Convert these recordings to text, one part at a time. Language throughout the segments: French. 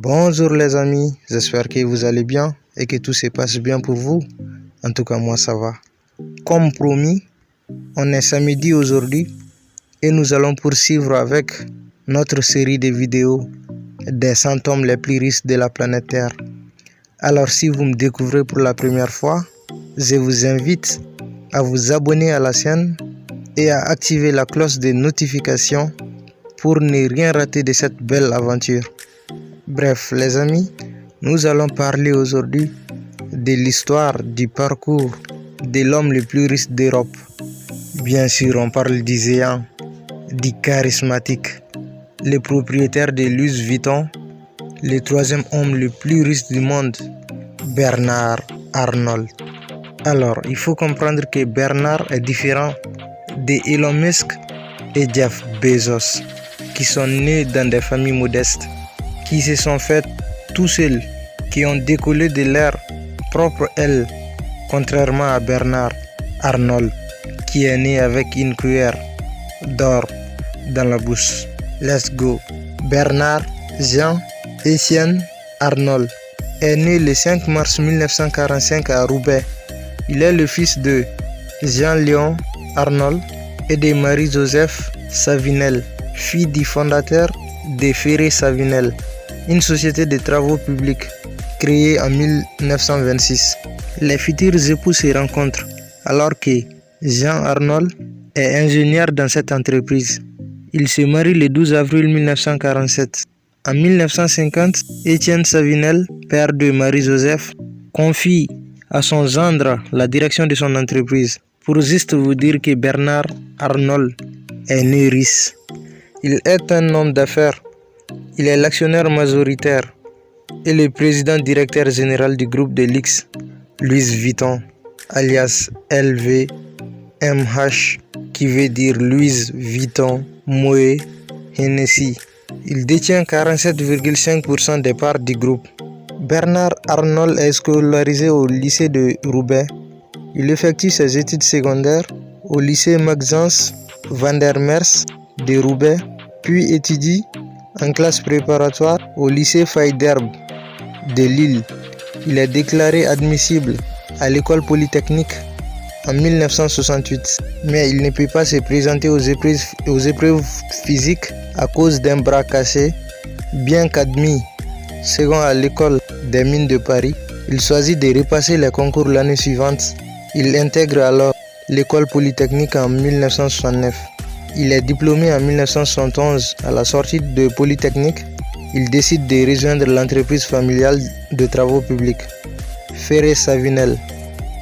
Bonjour les amis, j'espère que vous allez bien et que tout se passe bien pour vous. En tout cas, moi ça va. Comme promis, on est samedi aujourd'hui et nous allons poursuivre avec notre série de vidéos des 100 hommes les plus riches de la planète Terre. Alors si vous me découvrez pour la première fois, je vous invite à vous abonner à la chaîne et à activer la cloche de notification pour ne rien rater de cette belle aventure. Bref les amis, nous allons parler aujourd'hui de l'histoire du parcours de l'homme le plus riche d'Europe. Bien sûr, on parle du géant, du charismatique, le propriétaire de Louis Vuitton, le troisième homme le plus riche du monde, Bernard Arnault. Alors, il faut comprendre que Bernard est différent de Elon Musk et Jeff Bezos, qui sont nés dans des familles modestes, qui se sont faits tout seuls, qui ont décollé de leur propre aile, contrairement à Bernard Arnault, qui est né avec une cuillère d'or dans la bouche. Let's go. Bernard Jean-Étienne Arnault est né le 5 mars 1945 à Roubaix. Il est le fils de Jean-Léon Arnault et de Marie-Joseph Savinel, fille du fondateur de Ferré-Savinel, une société de travaux publics créée en 1926. Les futurs époux se rencontrent alors que Jean Arnault est ingénieur dans cette entreprise. Il se marie le 12 avril 1947. En 1950, Étienne Savinel, père de Marie-Joseph, confie à son gendre la direction de son entreprise. Pour juste vous dire que Bernard Arnault est né riche. Il est un homme d'affaires. Il est l'actionnaire majoritaire et le président directeur général du groupe de luxe Louis Vuitton, alias LVMH, qui veut dire Louis Vuitton Moet Hennessy. Il détient 47,5% des parts du groupe. Bernard Arnault est scolarisé au lycée de Roubaix. Il effectue ses études secondaires au lycée Maxence van der Merwe de Roubaix, puis étudie en classe préparatoire au lycée Faidherbe de Lille. Il est déclaré admissible à l'école polytechnique en 1968, mais il ne peut pas se présenter aux épreuves physiques à cause d'un bras cassé. Bien qu'admis second à l'école des mines de Paris, il choisit de repasser les concours l'année suivante. Il intègre alors l'école polytechnique en 1969. Il est diplômé en 1971. À la sortie de Polytechnique, il décide de rejoindre l'entreprise familiale de travaux publics, Ferré-Savinel.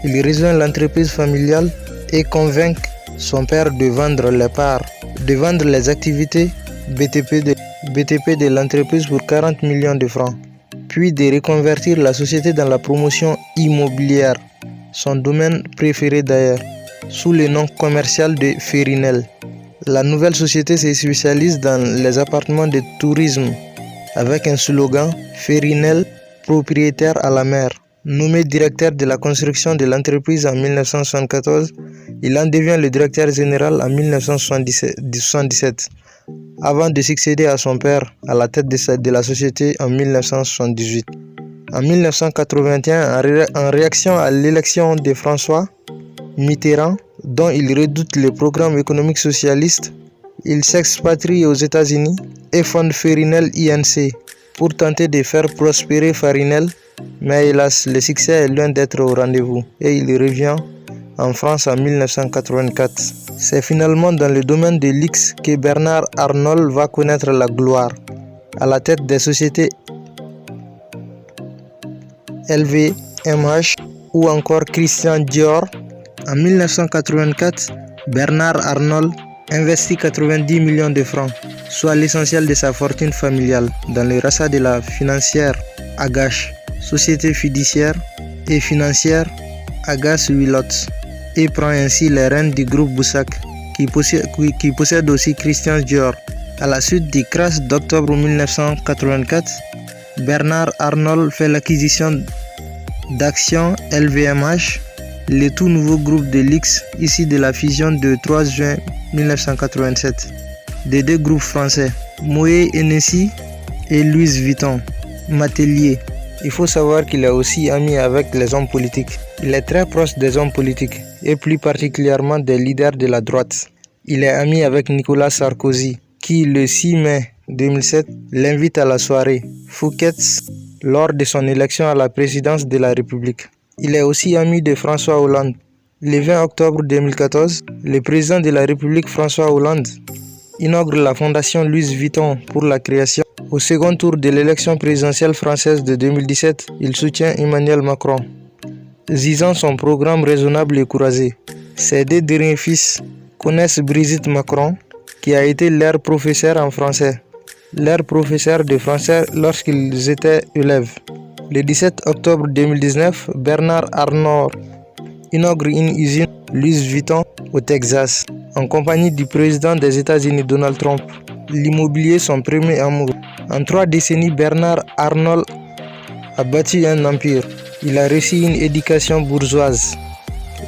Il rejoint l'entreprise familiale et convainc son père de vendre les parts, de vendre les activités BTP de l'entreprise pour 40 millions de francs, puis de reconvertir la société dans la promotion immobilière, son domaine préféré d'ailleurs, sous le nom commercial de Ferrinel. La nouvelle société se spécialise dans les appartements de tourisme avec un slogan Ferrinel, propriétaire à la mer. Nommé directeur de la construction de l'entreprise en 1974, il en devient le directeur général en 1977, avant de succéder à son père à la tête de la société en 1978. En 1981, en réaction à l'élection de François Mitterrand, dont il redoute le programme économique socialiste, il s'expatrie aux États-Unis et fonde Ferrinel INC pour tenter de faire prospérer Ferrinel, mais hélas, le succès est loin d'être au rendez-vous et il revient en France en 1984. C'est finalement dans le domaine de luxe que Bernard Arnault va connaître la gloire, à la tête des sociétés LVMH ou encore Christian Dior. En 1984, Bernard Arnault investit 90 millions de francs, soit l'essentiel de sa fortune familiale, dans le rachat de la financière Agache, société fiduciaire et financière Agache-Willott, et prend ainsi les rênes du groupe Boussac, qui possède aussi Christian Dior. À la suite du crash d'octobre 1984, Bernard Arnault fait l'acquisition d'actions LVMH, le tout nouveau groupe de luxe issu de la fusion de 3 juin 1987 des deux groupes français, Moet Hennessy et Louis Vuitton. Matelier. Il faut savoir qu'il est aussi ami avec les hommes politiques. Il est très proche des hommes politiques et plus particulièrement des leaders de la droite. Il est ami avec Nicolas Sarkozy qui, le 6 mai 2007, l'invite à la soirée Fouquet's lors de son élection à la présidence de la République. Il est aussi ami de François Hollande. Le 20 octobre 2014, le président de la République François Hollande inaugure la fondation Louis Vuitton pour la création. Au second tour de l'élection présidentielle française de 2017, il soutient Emmanuel Macron, disant son programme raisonnable et courageux. Ses deux derniers fils connaissent Brigitte Macron, qui a été leur professeur en français, leur professeur de français lorsqu'ils étaient élèves. Le 17 octobre 2019, Bernard Arnault inaugure une usine Louis Vuitton au Texas, en compagnie du président des États-Unis Donald Trump. L'immobilier, son premier amour. En 3 décennies, Bernard Arnault a bâti un empire. Il a reçu une éducation bourgeoise.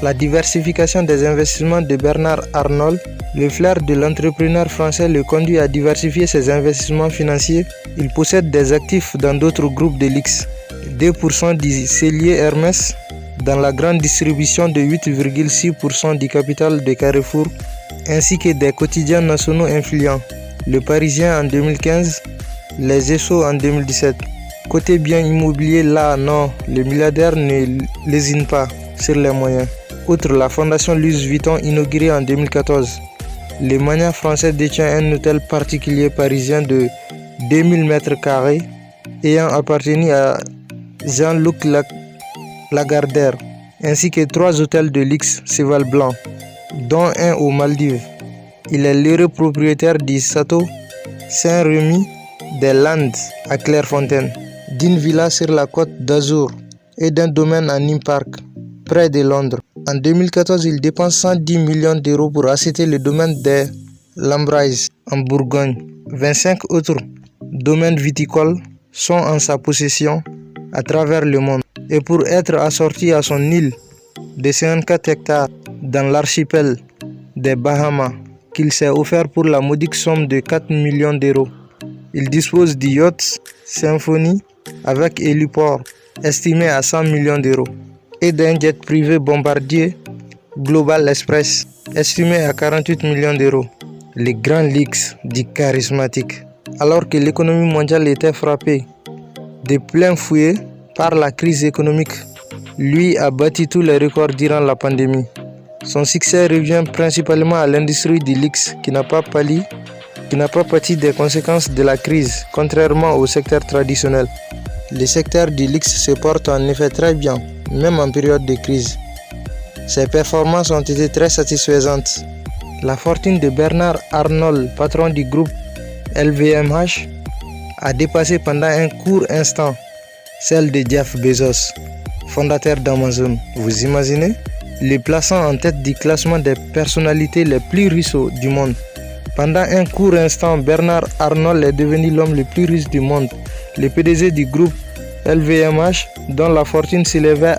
La diversification des investissements de Bernard Arnault, le flair de l'entrepreneur français le conduit à diversifier ses investissements financiers. Il possède des actifs dans d'autres groupes de luxe. 2% du cellier Hermès, dans la grande distribution de 8,6% du capital de Carrefour, ainsi que des quotidiens nationaux influents. Le Parisien en 2015, Les Échos en 2017. Côté bien immobilier, là, non, le milliardaire ne lésine pas sur les moyens. Outre la fondation Louis Vuitton inaugurée en 2014, le Magna français détient un hôtel particulier parisien de 2000 m² ayant appartenu à Jean-Luc Lagardère, ainsi que 3 hôtels de luxe cheval blanc, dont un aux Maldives. Il est l'heureux propriétaire du château Saint-Rémy des Landes à Clairefontaine, d'une villa sur la côte d'Azur et d'un domaine à Nîmes Park, près de Londres. En 2014, il dépense 110 millions d'euros pour acheter le domaine de l'Embraise en Bourgogne. 25 autres domaines viticoles sont en sa possession à travers le monde. Et pour être assorti à son île de 54 hectares dans l'archipel des Bahamas, qu'il s'est offert pour la modique somme de 4 millions d'euros. Il dispose du yacht Symphony avec héliport estimé à 100 millions d'euros et d'un jet privé bombardier Global Express estimé à 48 millions d'euros. Les grands luxe du charismatique. Alors que l'économie mondiale était frappée de plein fouet par la crise économique, lui a battu tous les records durant la pandémie. Son succès revient principalement à l'industrie du luxe qui n'a pas pâti des conséquences de la crise, contrairement au secteur traditionnel. Le secteur du luxe se porte en effet très bien, même en période de crise. Ses performances ont été très satisfaisantes. La fortune de Bernard Arnault, patron du groupe LVMH, a dépassé pendant un court instant celle de Jeff Bezos, fondateur d'Amazon. Vous imaginez? Le plaçant en tête du classement des personnalités les plus riches du monde. Pendant un court instant, Bernard Arnault est devenu l'homme le plus riche du monde. Le PDG du groupe LVMH, dont la fortune s'élevait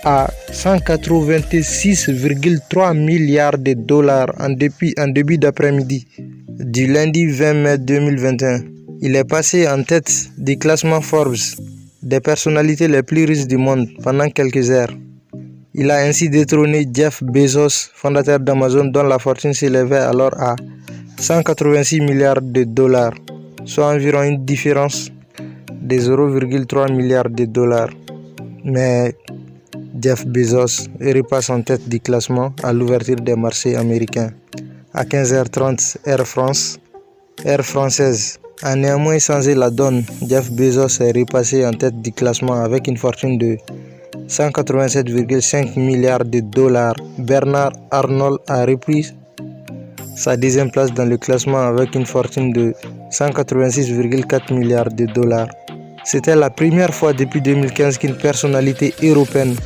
à 186,3 milliards de dollars en début d'après-midi du lundi 20 mai 2021. Il est passé en tête du classement Forbes des personnalités les plus riches du monde pendant quelques heures. Il a ainsi détrôné Jeff Bezos, fondateur d'Amazon, dont la fortune s'élevait alors à 186 milliards de dollars, soit environ une différence de 0,3 milliards de dollars. Mais Jeff Bezos repasse en tête du classement à l'ouverture des marchés américains. À 15h30, Air Française a néanmoins changé la donne. Jeff Bezos est repassé en tête du classement avec une fortune de 187,5 milliards de dollars. Bernard Arnault a repris sa deuxième place dans le classement avec une fortune de 186,4 milliards de dollars. C'était la première fois depuis 2015 qu'une personnalité européenne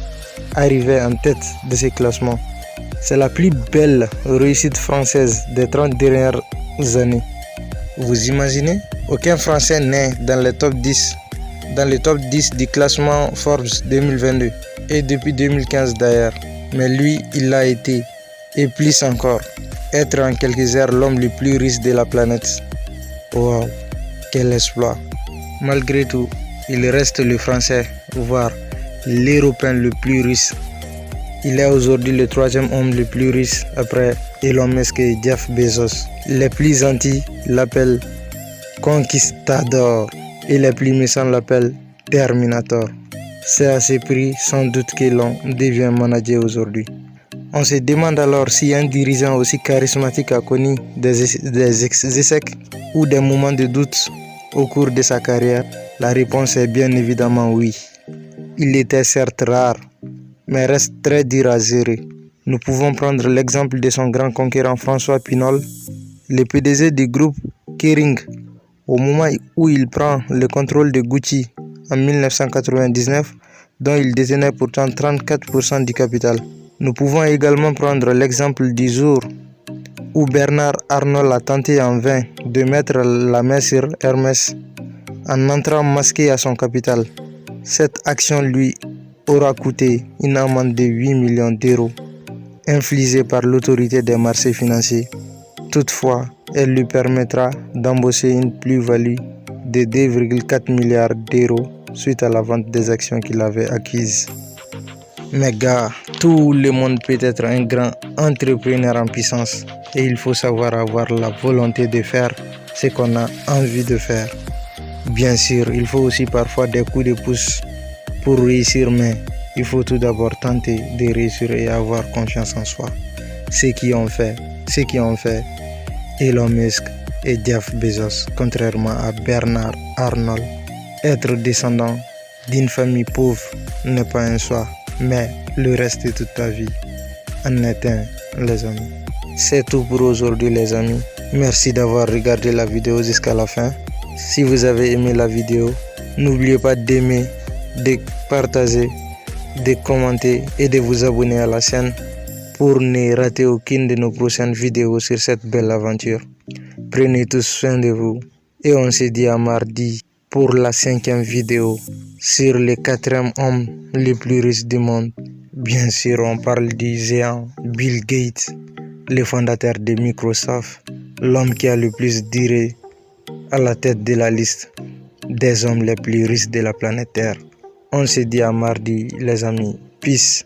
arrivait en tête de ce classement. C'est la plus belle réussite française des 30 dernières années. Vous imaginez? Aucun Français n'est dans le top 10 du classement Forbes 2022 et depuis 2015 d'ailleurs. Mais lui, il l'a été et plus encore. Être en quelques heures l'homme le plus riche de la planète. Wow, quel exploit! Malgré tout, il reste le Français, voire l'Européen le plus riche. Il est aujourd'hui le troisième homme le plus riche après Elon Musk et Jeff Bezos. Les plus gentils l'appellent Conquistador et les plus méchants l'appellent Terminator. C'est à ce prix sans doute que l'on devient manager aujourd'hui. On se demande alors si un dirigeant aussi charismatique a connu des échecs ou des moments de doute au cours de sa carrière. La réponse est bien évidemment oui. Il était certes rare, mais reste très dur à gérer. Nous pouvons prendre l'exemple de son grand conquérant François Pinault, le PDG du groupe Kering. Au moment où il prend le contrôle de Gucci en 1999, dont il détenait pourtant 34% du capital. Nous pouvons également prendre l'exemple du jour où Bernard Arnault a tenté en vain de mettre la main sur Hermès en entrant masqué à son capital. Cette action lui aura coûté une amende de 8 millions d'euros infligée par l'autorité des marchés financiers. Toutefois, elle lui permettra d'embaucher une plus-value de 2,4 milliards d'euros suite à la vente des actions qu'il avait acquises. Mais gars, tout le monde peut être un grand entrepreneur en puissance et il faut savoir avoir la volonté de faire ce qu'on a envie de faire. Bien sûr, il faut aussi parfois des coups de pouce pour réussir, mais il faut tout d'abord tenter de réussir et avoir confiance en soi. Ce qui ont fait Elon Musk et Jeff Bezos, contrairement à Bernard Arnault. Être descendant d'une famille pauvre n'est pas un choix, mais le reste de toute ta vie en est un, les amis. C'est tout pour aujourd'hui, les amis. Merci d'avoir regardé la vidéo jusqu'à la fin. Si vous avez aimé la vidéo, n'oubliez pas d'aimer, de partager, de commenter et de vous abonner à la chaîne pour ne rater aucune de nos prochaines vidéos sur cette belle aventure. Prenez tous soin de vous et on se dit à mardi pour la 5e vidéo sur le 4e homme le plus riche du monde. Bien sûr, on parle du géant Bill Gates, le fondateur de Microsoft, l'homme qui a le plus duré à la tête de la liste des hommes les plus riches de la planète Terre. On se dit à mardi, les amis. Peace.